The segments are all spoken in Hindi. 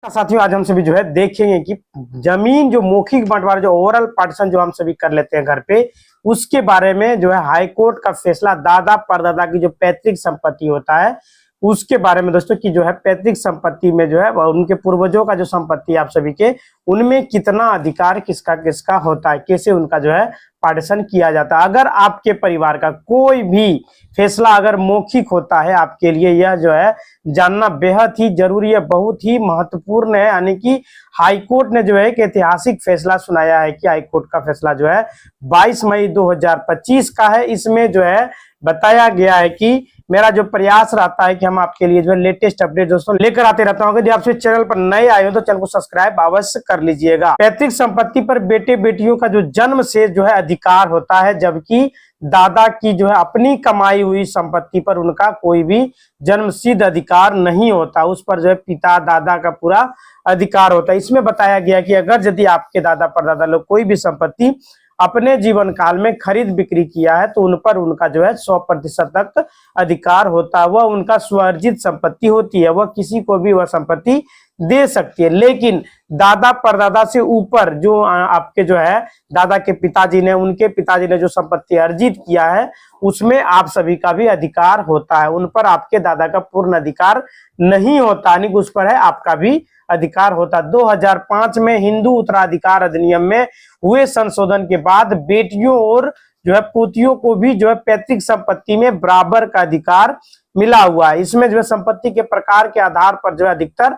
साथियों आज हम सभी जो है देखेंगे कि जमीन जो मौखिक बंटवारा जो ओवरऑल पार्टीशन जो हम सभी कर लेते हैं घर पे, उसके बारे में जो है हाई कोर्ट का फैसला दादा परदादा की जो पैतृक संपत्ति होता है उसके बारे में दोस्तों की जो है पैतृक संपत्ति में जो है उनके पूर्वजों का जो संपत्ति आप सभी के उनमें कितना अधिकार किसका किसका होता है, कैसे उनका जो है पार्टीशन किया जाता है। अगर आपके परिवार का कोई भी फैसला अगर मौखिक होता है आपके लिए यह जो है जानना बेहद ही जरूरी है, बहुत ही महत्वपूर्ण है। यानी कि हाईकोर्ट ने जो है एक ऐतिहासिक फैसला सुनाया है कि हाईकोर्ट का फैसला जो है 22 मई 2025 का है। इसमें जो है बताया गया है कि मेरा जो प्रयास रहता है कि हम आपके लिए जो है लेटेस्ट अपडेट दोस्तों लेकर आते रहता हूँ। यदि आप इस चैनल पर नए आए हो तो चैनल को सब्सक्राइब अवश्य कर लीजिएगा। पैतृक संपत्ति पर बेटे बेटियों का जो जन्म से जो है अधिकार होता है, जबकि दादा की जो है अपनी कमाई हुई संपत्ति पर उनका कोई भी जन्मसिद्ध अधिकार नहीं होता, उस पर जो है पिता दादा का पूरा अधिकार होता है। इसमें बताया गया कि अगर यदि आपके दादा परदादा लोग कोई भी संपत्ति अपने जीवन काल में खरीद बिक्री किया है तो उन पर उनका जो है 100% तक अधिकार होता है। वह उनका स्वार्जित संपत्ति होती है, वह किसी को भी वह संपत्ति दे सकती है। लेकिन दादा परदादा से ऊपर जो आपके जो है दादा के पिताजी ने उनके पिताजी ने जो संपत्ति अर्जित किया है उसमें आप सभी का भी अधिकार होता है, उन पर आपके दादा का पूर्ण अधिकार नहीं होता, यानी उस पर है आपका भी अधिकार होता। 2005 में हिंदू उत्तराधिकार अधिनियम में हुए संशोधन के बाद बेटियों और जो है पोतियों को भी जो है पैतृक संपत्ति में बराबर का अधिकार मिला हुआ है। इसमें जो है संपत्ति के प्रकार के आधार पर जो है अधिकतर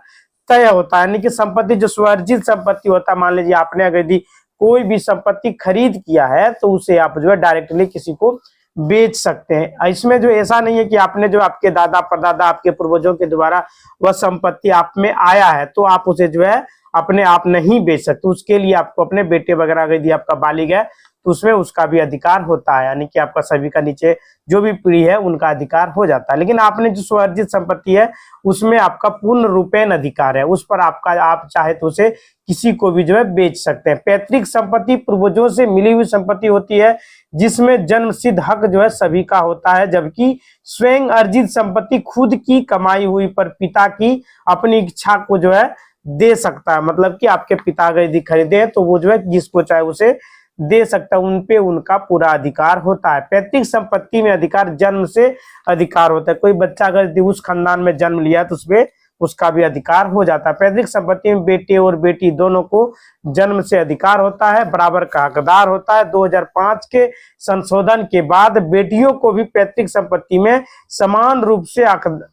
तय होता है, यानी कि संपत्ति जो स्वार्जित संपत्ति होता है, मान लीजिए आपने अगर यदि कोई भी संपत्ति खरीद किया है तो उसे आप जो है डायरेक्टली किसी को बेच सकते हैं। इसमें जो ऐसा नहीं है कि आपने जो आपके दादा परदादा आपके पूर्वजों के द्वारा वह संपत्ति आप में आया है तो आप उसे जो है अपने आप नहीं बेच सकते, उसके लिए आपको अपने बेटे वगैरह यदि आपका बालिग है तो उसमें उसका भी अधिकार होता है, यानी कि आपका सभी का नीचे जो भी पीढ़ी है उनका अधिकार हो जाता है। लेकिन आपने जो स्वार्जित संपत्ति है उसमें आपका पूर्ण रूपेण अधिकार है, उस पर आपका आप चाहे तो उसे किसी को भी जो है बेच सकते हैं। पैतृक संपत्ति पूर्वजों से मिली हुई संपत्ति होती है जिसमें जन्मसिद्ध हक जो है सभी का होता है, जबकि स्वयं अर्जित संपत्ति खुद की कमाई हुई पर पिता की अपनी इच्छा को जो है दे सकता है। मतलब कि आपके पिता अगर यदि खरीदे तो वो जो है जिसको चाहे उसे दे सकता है, उनपे उनका पूरा अधिकार होता है। पैतृक संपत्ति में अधिकार जन्म से अधिकार होता है, कोई बच्चा अगर उस खानदान में जन्म लिया तो उसपे उसका भी अधिकार हो जाता है। पैतृक संपत्ति में बेटे और बेटी दोनों को जन्म से अधिकार होता है, बराबर का हकदार होता है। 2005 के संशोधन के बाद बेटियों को भी पैतृक संपत्ति में समान रूप से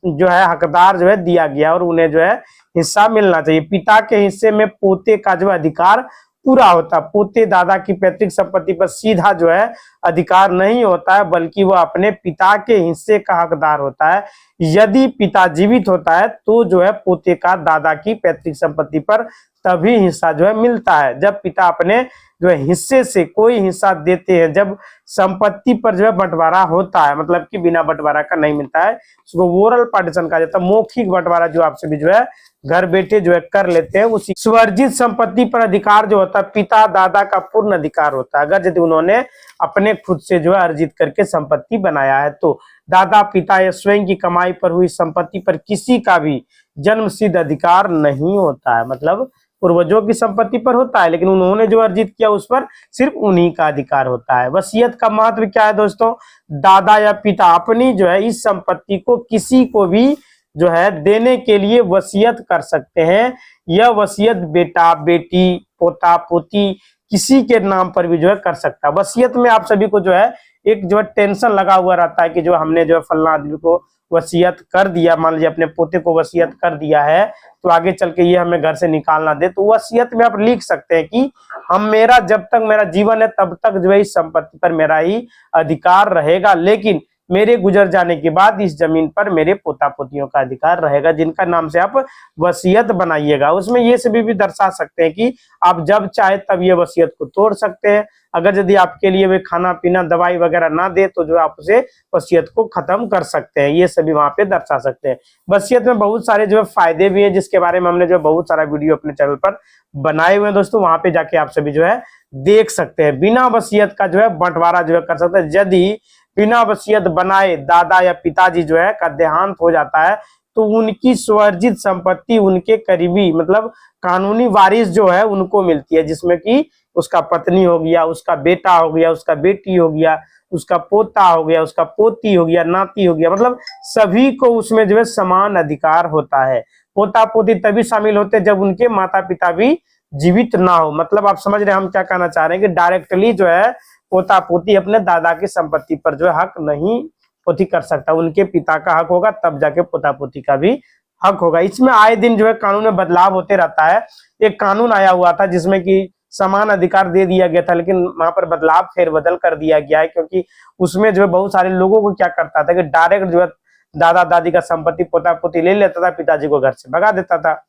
जो है हकदार जो है दिया गया और उन्हें जो है हिस्सा मिलना चाहिए। पिता के हिस्से में पोते का जो अधिकार पूरा होता, पोते दादा की पैतृक संपत्ति पर सीधा जो है अधिकार नहीं होता है, बल्कि वह अपने पिता के हिस्से का हकदार होता है। यदि पिता जीवित होता है तो जो है पोते का दादा की पैतृक संपत्ति पर तभी हिस्सा जो है मिलता है जब पिता अपने जो है हिस्से से कोई हिस्सा देते हैं। जब संपत्ति पर जो है बंटवारा होता है, मतलब कि बिना बंटवारा का नहीं मिलता है, उसको ओरल पार्टीशन कहा जाता है। मौखिक बंटवारा जो आपसे भी जो है घर बैठे जो है कर लेते हैं। उसी स्वार्जित संपत्ति पर अधिकार जो होता है पिता दादा का पूर्ण अधिकार होता है, अगर यदि उन्होंने अपने खुद से जो है अर्जित करके संपत्ति बनाया है तो। दादा पिता या स्वयं की कमाई पर हुई संपत्ति पर किसी का भी जन्मसिद्ध अधिकार नहीं होता है, मतलब पूर्वजों की संपत्ति पर होता है लेकिन उन्होंने जो अर्जित किया उस पर सिर्फ उन्हीं का अधिकार होता है। वसीयत का महत्व क्या है दोस्तों? दादा या पिता अपनी जो है इस संपत्ति को किसी को भी जो है देने के लिए वसीयत कर सकते हैं। यह वसीयत बेटा बेटी पोता पोती किसी के नाम पर भी जो है कर सकता है। वसीयत में आप सभी को जो है एक जो है टेंशन लगा हुआ रहता है कि जो हमने जो है फलना आदमी को वसीयत कर दिया, मान लीजिए अपने पोते को वसीयत कर दिया है तो आगे चल के ये हमें घर से निकालना दे, तो वसीयत में आप लिख सकते हैं कि मेरा जब तक मेरा जीवन है तब तक जो है इस संपत्ति पर मेरा ही अधिकार रहेगा, लेकिन मेरे गुजर जाने के बाद इस जमीन पर मेरे पोता पोतियों का अधिकार रहेगा, जिनका नाम से आप वसीयत बनाइएगा। उसमें ये सभी भी दर्शा सकते हैं कि आप जब चाहे तब ये वसीयत को तोड़ सकते हैं। अगर यदि आपके लिए वे खाना पीना दवाई वगैरह ना दे तो जो आप उसे वसीयत को खत्म कर सकते हैं, ये सभी वहां पे दर्शा सकते हैं। वसीयत में बहुत सारे जो है फायदे भी हैं जिसके बारे में हमने जो बहुत सारा वीडियो अपने चैनल पर बनाए हुए हैं दोस्तों, वहां पे जाके आप सभी जो है देख सकते हैं। बिना वसीयत का जो है बंटवारा जो है कर सकते हैं। यदि बिना वसीयत बनाए दादा या पिताजी जो है का देहांत हो जाता है तो उनकी स्वर्जित संपत्ति उनके करीबी मतलब कानूनी वारिस जो है उनको मिलती है, जिसमें कि उसका पत्नी हो गया, उसका बेटा हो गया, उसका बेटी हो गया, उसका पोता हो गया, उसका पोती हो गया, नाती हो गया, मतलब सभी को उसमें जो है समान अधिकार होता है। पोता पोती तभी शामिल होते हैं जब उनके माता पिता भी जीवित ना हो। मतलब आप समझ रहे हैं हम क्या कहना चाह रहे हैं कि डायरेक्टली जो है पोता पोती अपने दादा की संपत्ति पर जो है हक नहीं पोती कर सकता, उनके पिता का हक होगा तब जाके पोता पोती का भी हक होगा। इसमें आए दिन जो है कानून में बदलाव होते रहता है। एक कानून आया हुआ था जिसमें कि समान अधिकार दे दिया गया था, लेकिन वहां पर बदलाव फेरबदल कर दिया गया है, क्योंकि उसमें जो है बहुत सारे लोगों को क्या करता था कि डायरेक्ट जो है दादा दादी का संपत्ति पोता पोती ले लेता था, पिताजी को घर से भगा देता था।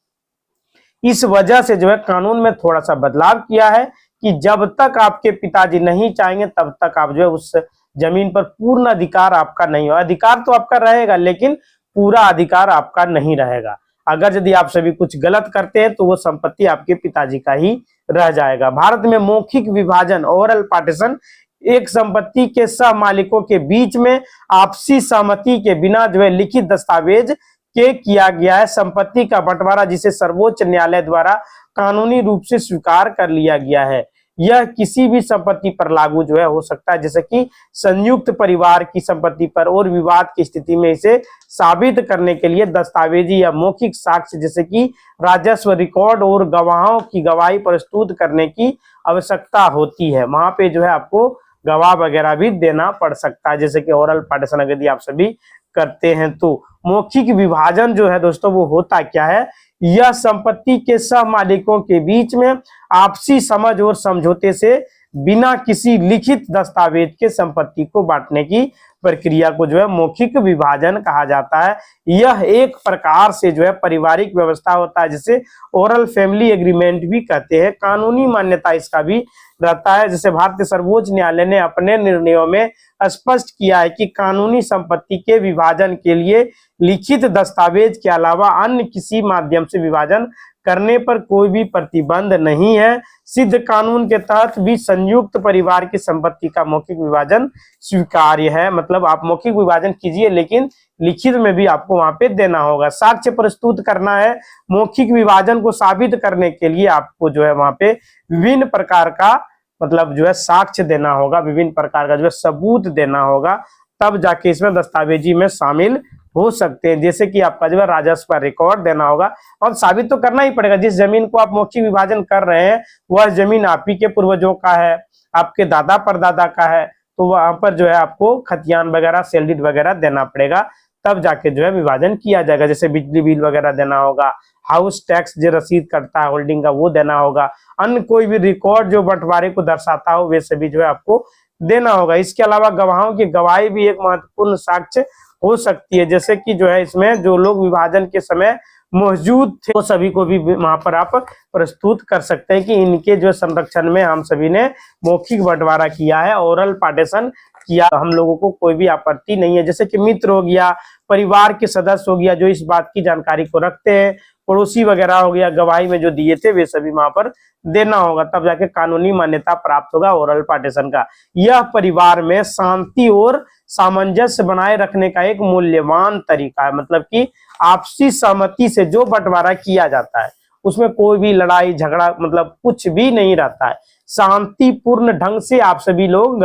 इस वजह से जो है कानून में थोड़ा सा बदलाव किया है कि जब तक आपके पिताजी नहीं चाहेंगे तब तक आप जो है उस जमीन पर पूर्ण अधिकार आपका नहीं हो। अधिकार तो आपका रहेगा लेकिन पूरा अधिकार आपका नहीं रहेगा। अगर यदि आप सभी कुछ गलत करते हैं तो वो संपत्ति आपके पिताजी का ही रह जाएगा। भारत में मौखिक विभाजन ओरल पार्टीशन एक संपत्ति के सह मालिकों के बीच में आपसी सहमति के बिना जो है लिखित दस्तावेज के किया गया है संपत्ति का बंटवारा, जिसे सर्वोच्च न्यायालय द्वारा कानूनी रूप से स्वीकार कर लिया गया है। यह किसी भी संपत्ति पर लागू जो है हो सकता है, जैसे कि संयुक्त परिवार की संपत्ति पर, और विवाद की स्थिति में इसे साबित करने के लिए दस्तावेजी या मौखिक साक्ष्य जैसे कि राजस्व रिकॉर्ड और गवाहों की गवाही प्रस्तुत करने की आवश्यकता होती है। वहां पे जो है आपको गवाह वगैरह भी देना पड़ सकता है, जैसे कि ओरल पार्टीशन यदि आप सभी करते हैं तो। मौखिक विभाजन जो है दोस्तों वो होता क्या है, यह संपत्ति के सह मालिकों के बीच में आपसी समझ और समझौते से बिना किसी लिखित दस्तावेज के संपत्ति को बांटने की प्रक्रिया को जो है मौखिक विभाजन कहा जाता है। यह एक प्रकार से जो है पारिवारिक व्यवस्था होता है जिसे ओरल फैमिली एग्रीमेंट भी कहते हैं। कानूनी मान्यता इसका भी रहता है, जैसे भारतीय सर्वोच्च न्यायालय ने अपने निर्णयों में स्पष्ट किया है कि कानूनी संपत्ति के विभाजन के लिए लिखित दस्तावेज के अलावा अन्य किसी माध्यम से विभाजन करने पर कोई भी प्रतिबंध नहीं है। सिद्ध कानून के तहत भी संयुक्त परिवार की संपत्ति का मौखिक विभाजन स्वीकार्य है। मतलब आप मौखिक विभाजन कीजिए लेकिन लिखित में भी आपको वहां पे देना होगा। साक्ष्य प्रस्तुत करना है। मौखिक विभाजन को साबित करने के लिए आपको जो है वहां पे विभिन्न प्रकार का मतलब जो है साक्ष्य देना होगा, विभिन्न प्रकार का जो है सबूत देना होगा, तब जाके इसमें दस्तावेजी में शामिल हो सकते हैं। जैसे कि आपका जो है राजस्व का रिकॉर्ड देना होगा, और साबित तो करना ही पड़ेगा जिस जमीन को आप मौखिक विभाजन कर रहे हैं वह जमीन आप ही के पूर्वजों का है, आपके दादा परदादा का है, तो वहां पर जो है आपको खतियान वगैरह सेल डीड वगैरह देना पड़ेगा, तब जाके जो है विभाजन किया जाएगा। जैसे बिजली बिल वगैरह देना होगा, हाउस टैक्स जो रसीद करता है होल्डिंग का वो देना होगा, अन्य कोई भी रिकॉर्ड जो बंटवारे को दर्शाता हो वे सभी जो है आपको देना होगा। इसके अलावा गवाहों की गवाही भी एक महत्वपूर्ण साक्ष्य हो सकती है, जैसे कि जो है इसमें जो लोग विभाजन के समय मौजूद थे वो सभी को भी वहां पर आप प्रस्तुत कर सकते हैं कि इनके जो संरक्षण में हम सभी ने मौखिक बंटवारा किया है, ओरल पार्टीशन किया, हम लोगों को कोई भी आपत्ति नहीं है। जैसे कि मित्र हो गया, परिवार के सदस्य हो गया जो इस बात की जानकारी को रखते हैं, पड़ोसी वगैरह हो गया, गवाही में जो दिए थे वे सभी वहां पर देना होगा, तब जाके कानूनी मान्यता प्राप्त होगा ओरल पार्टीशन का। यह परिवार में शांति और सामंजस्य बनाए रखने का एक मूल्यवान तरीका है। मतलब कि आपसी सहमति से जो बंटवारा किया जाता है उसमें कोई भी लड़ाई झगड़ा मतलब कुछ भी नहीं रहता है, शांतिपूर्ण ढंग से आप सभी लोग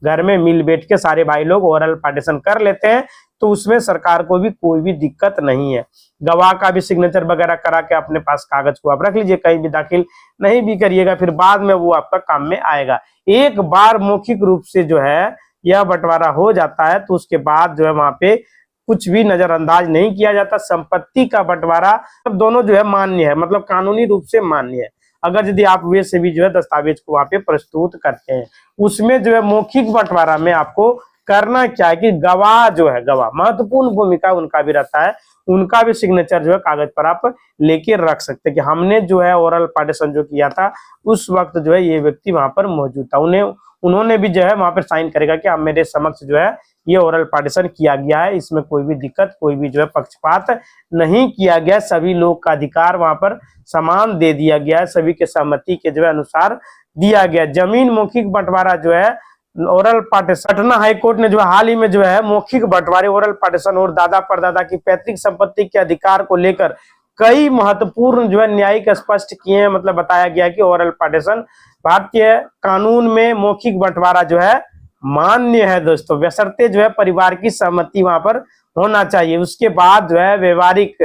घर में मिल बैठ के सारे भाई लोग ओरल पार्टीशन कर लेते हैं, तो उसमें सरकार को भी कोई भी दिक्कत नहीं है। गवाह का भी सिग्नेचर वगैरह करा के अपने पास कागज को आप रख लीजिए, कहीं भी दाखिल नहीं भी करिएगा, फिर बाद में वो आपका काम में आएगा। एक बार मौखिक रूप से जो है यह बंटवारा हो जाता है तो उसके बाद जो है वहां पे कुछ भी नजरअंदाज नहीं किया जाता। संपत्ति का बंटवारा सब दोनों जो है मान्य है, मतलब कानूनी रूप से मान्य है। अगर यदि आप वे से भी जो है दस्तावेज को वहां पे प्रस्तुत करते हैं, उसमें जो है मौखिक बंटवारा में आपको करना क्या है कि गवाह जो है, गवाह महत्वपूर्ण भूमिका उनका भी रहता है, उनका भी सिग्नेचर जो है कागज पर आप लेके रख सकते हैं कि हमने जो है ओरल पार्टीशन जो किया था उस वक्त जो है ये व्यक्ति वहां पर मौजूद था, उन्होंने भी जो है वहां पर साइन करेगा कि अब मेरे समक्ष जो है ये ओरल पार्टीशन किया गया है, इसमें कोई भी दिक्कत कोई भी जो है पक्षपात नहीं किया गया, सभी लोग का अधिकार वहां पर समान दे दिया गया है, सभी के सहमति के जो है अनुसार दिया गया। जमीन मौखिक बंटवारा जो है oral partition, Patna high court ने जो हाल ही में जो है मौखिक बंटवारे, ओरल पार्टीशन और दादा परदादा की पैतृक संपत्ति के अधिकार को लेकर कई महत्वपूर्ण जो है न्यायिक स्पष्ट किए हैं। मतलब बताया गया कि ओरल पार्टीशन भारतीय कानून में मौखिक बंटवारा जो है मान्य है दोस्तों, बशर्ते जो है परिवार की सहमति वहां पर होना चाहिए। उसके बाद जो है व्यवहारिक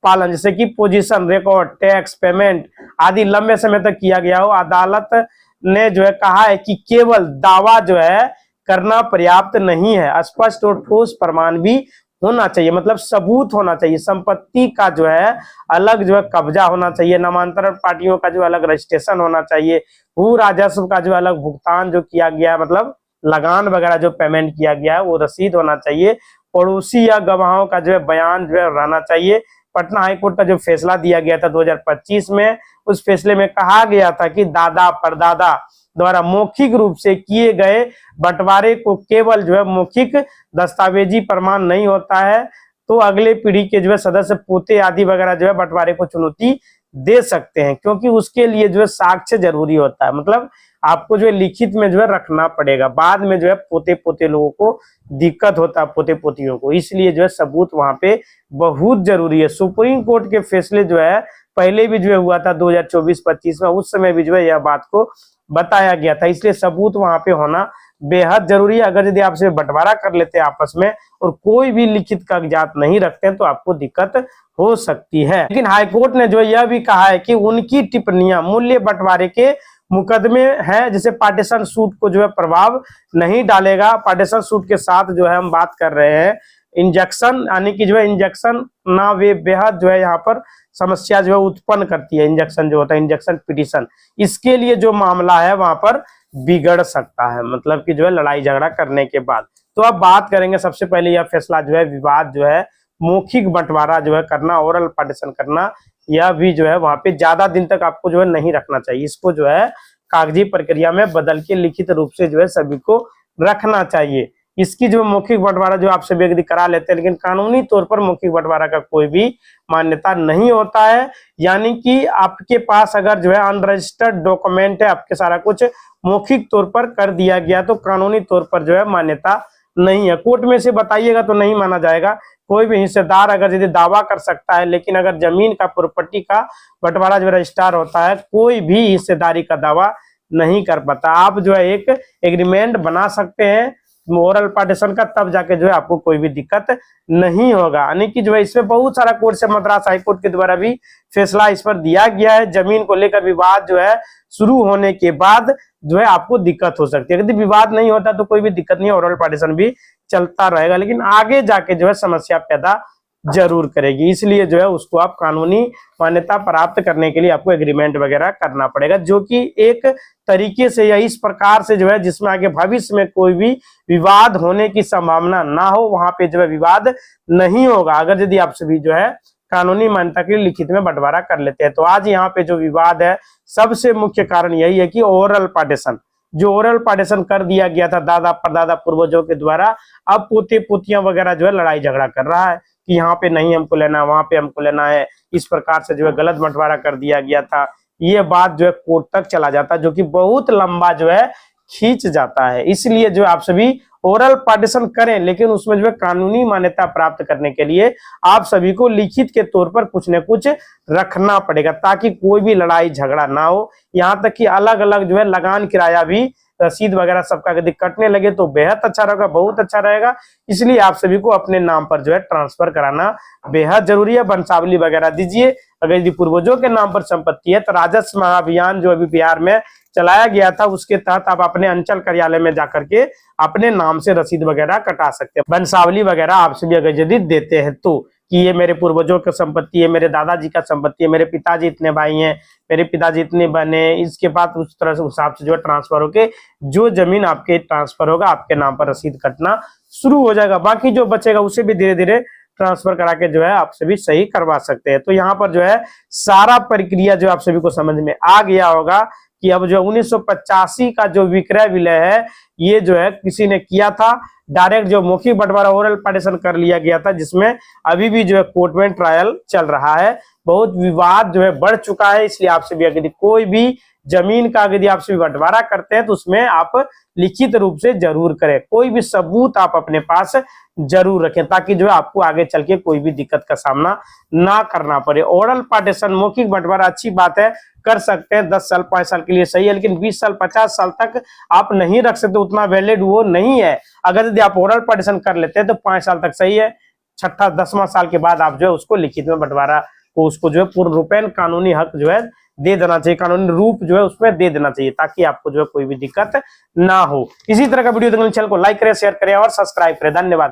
पालन, जैसे कि पोजीशन, रिकॉर्ड, टैक्स पेमेंट आदि लंबे समय तक किया गया हो। अदालत ने जो है कहा है कि केवल दावा जो है करना पर्याप्त नहीं है, स्पष्ट और ठोस प्रमाण भी होना चाहिए, मतलब सबूत होना चाहिए। संपत्ति का जो है अलग जो है कब्जा होना चाहिए, नामांतरण पार्टियों का जो अलग रजिस्ट्रेशन होना चाहिए, भू राजस्व का जो अलग भुगतान जो किया गया है, मतलब लगान वगैरह जो पेमेंट किया गया है वो रसीद होना चाहिए। पड़ोसी या गवाहों का जो है बयान जो है रहना चाहिए। पटना हाईकोर्ट का जो फैसला दिया गया था 2025 में, उस फैसले में कहा गया था कि दादा परदादा द्वारा मौखिक रूप से किए गए बंटवारे को केवल जो है मौखिक दस्तावेजी प्रमाण नहीं होता है, तो अगले पीढ़ी के जो है सदस्य, पोते आदि वगैरह जो है बंटवारे को चुनौती दे सकते हैं, क्योंकि उसके लिए जो है साक्ष्य जरूरी होता है। मतलब आपको जो है लिखित में जो है रखना पड़ेगा, बाद में जो है पोते पोते लोगों को दिक्कत होता है, पोते पोतियों को, इसलिए जो है सबूत वहां पे बहुत जरूरी है। सुप्रीम कोर्ट के फैसले जो है पहले भी जो है हुआ था 2024-25 में, उस समय भी जो है यह बात को बताया गया था, इसलिए सबूत वहां पे होना बेहद जरूरी है। अगर यदि आपसे बंटवारा कर लेते हैं आपस में और कोई भी लिखित कागजात नहीं रखते हैं तो आपको दिक्कत हो सकती है। लेकिन हाईकोर्ट ने जो यह भी कहा है कि उनकी टिप्पणियां मूल्य बंटवारे के मुकदमे है, जिसे पार्टीशन सूट को जो है प्रभाव नहीं डालेगा। पार्टीशन सूट के साथ जो है हम बात कर रहे हैं इंजेक्शन, यानी कि जो है इंजेक्शन ना वे बेहद जो है यहाँ पर समस्या जो है उत्पन्न करती है। इंजेक्शन जो होता है, इंजेक्शन पिटीशन, इसके लिए जो मामला है वहां पर बिगड़ सकता है, मतलब कि जो है लड़ाई झगड़ा करने के बाद। तो अब बात करेंगे सबसे पहले यह फैसला जो है विवाद जो है मौखिक बंटवारा जो है करना, ओरल पार्टीशन करना, यह भी जो है वहां पे ज्यादा दिन तक आपको जो है नहीं रखना चाहिए। इसको जो है कागजी प्रक्रिया में बदल के लिखित रूप से जो है सभी को रखना चाहिए। इसकी जो मौखिक बंटवारा जो आप सभी यदि करा लेते हैं, लेकिन कानूनी तौर पर मौखिक बंटवारा का कोई भी मान्यता नहीं होता है। यानी कि आपके पास अगर जो है अनरजिस्टर्ड डॉक्यूमेंट है, आपके सारा कुछ मौखिक तौर पर कर दिया गया, तो कानूनी तौर पर जो है मान्यता नहीं है। कोर्ट में से बताइएगा तो नहीं माना जाएगा। कोई भी हिस्सेदार अगर यदि दावा कर सकता है, लेकिन अगर जमीन का, प्रॉपर्टी का बंटवारा जो रजिस्ट्रार होता है, कोई भी हिस्सेदारी का दावा नहीं कर पाता। आप जो है एक एग्रीमेंट बना सकते हैं ओरल पार्टीशन का, तब जाके जो है आपको कोई भी दिक्कत नहीं होगा। यानी कि जो है इसमें बहुत सारा कोर्ट से, मद्रास हाई कोर्ट के द्वारा भी फैसला इस पर दिया गया है। जमीन को लेकर विवाद जो है शुरू होने के बाद जो है आपको दिक्कत हो सकती है। यदि विवाद नहीं होता तो कोई भी दिक्कत नहीं है, ओरल पार्टीशन भी चलता रहेगा, लेकिन आगे जाके जो है समस्या पैदा जरूर करेगी। इसलिए जो है उसको आप कानूनी मान्यता प्राप्त करने के लिए आपको एग्रीमेंट वगैरह करना पड़ेगा, जो कि एक तरीके से या इस प्रकार से जो है जिसमें आगे भविष्य में कोई भी विवाद होने की संभावना ना हो, वहां पे जो है विवाद नहीं होगा अगर यदि आप सभी जो है कानूनी मान्यता के लिए लिखित में बंटवारा कर लेते हैं। तो आज यहाँ पे जो विवाद है, सबसे मुख्य कारण यही है कि ओरल पार्टीशन, जो ओरल पार्टीशन कर दिया गया था दादा परदादा पूर्वजों के द्वारा, अब पोते पोतियां वगैरह जो है लड़ाई झगड़ा कर रहा है कि यहाँ पे नहीं हमको लेना, वहां पे हमको लेना है। इस प्रकार से जो है गलत बंटवारा कर दिया गया था। ये बात जो है कोर्ट तक चला जाता है, जो कि बहुत लंबा जो है खींच जाता है। इसलिए जो आप सभी ओरल पार्टीशन करें, लेकिन उसमें जो है कानूनी मान्यता प्राप्त करने के लिए आप सभी को लिखित के तौर पर कुछ न कुछ रखना पड़ेगा, ताकि कोई भी लड़ाई झगड़ा ना हो। यहाँ तक कि अलग अलग जो है लगान किराया भी, रसीद वगैरह सबका यदि कटने लगे तो बेहद अच्छा रहेगा, बहुत अच्छा रहेगा। इसलिए आप सभी को अपने नाम पर जो है ट्रांसफर कराना बेहद जरूरी है। वंशावली वगैरह दीजिए। अगर यदि पूर्वजों के नाम पर संपत्ति है तो राजस्व महाअभियान जो अभी बिहार में चलाया गया था, उसके तहत आप अपने अंचल कार्यालय में जाकर के अपने नाम से रसीद वगैरह कटा सकते हैं। वंशावली वगैरह आप सभी अगर यदि देते हैं तो, कि ये मेरे पूर्वजों की संपत्ति है, मेरे दादाजी का संपत्ति है, मेरे पिताजी इतने भाई हैं, मेरे पिताजी इतने बने, इसके बाद उस तरह से हिसाब से जो है ट्रांसफर होके जो जमीन आपके ट्रांसफर होगा, आपके नाम पर रसीद कटना शुरू हो जाएगा। बाकी जो बचेगा उसे भी धीरे धीरे ट्रांसफर करा के जो है आप सभी सही करवा सकते हैं। तो यहाँ पर जो है सारा प्रक्रिया जो आप सभी को समझ में आ गया होगा कि अब जो 1985 का जो विक्रय विलय है, ये जो है किसी ने किया था, डायरेक्ट जो मौखिक बंटवारा ओरल पार्टीशन कर लिया गया था, जिसमें अभी भी जो है कोर्ट में ट्रायल चल रहा है। बहुत विवाद जो है बढ़ चुका है। इसलिए आपसे भी अगर कोई भी जमीन का यदि आप सभी बंटवारा करते हैं तो उसमें आप लिखित रूप से जरूर करें, कोई भी सबूत आप अपने पास जरूर रखें, ताकि जो है आपको आगे चल के कोई भी दिक्कत का सामना ना करना पड़े। ओरल पार्टीशन मौखिक बंटवारा अच्छी बात है, कर सकते हैं, 10 साल 5 साल के लिए सही है, लेकिन 20 साल 50 साल तक आप नहीं रख सकते, उतना वैलिड वो नहीं है। अगर यदि आप ओरल पार्टीशन कर लेते हैं तो 5 साल तक सही है, 6ठा 10वां साल के बाद आप जो है उसको लिखित में बंटवारा को उसको जो है पूर्ण रूपेण कानूनी हक जो है दे देना चाहिए, कानूनी रूप जो है उसमें दे देना चाहिए, ताकि आपको जो है कोई भी दिक्कत ना हो। इसी तरह का वीडियो देखने चैनल को लाइक करें, शेयर करें और सब्सक्राइब करें। धन्यवाद।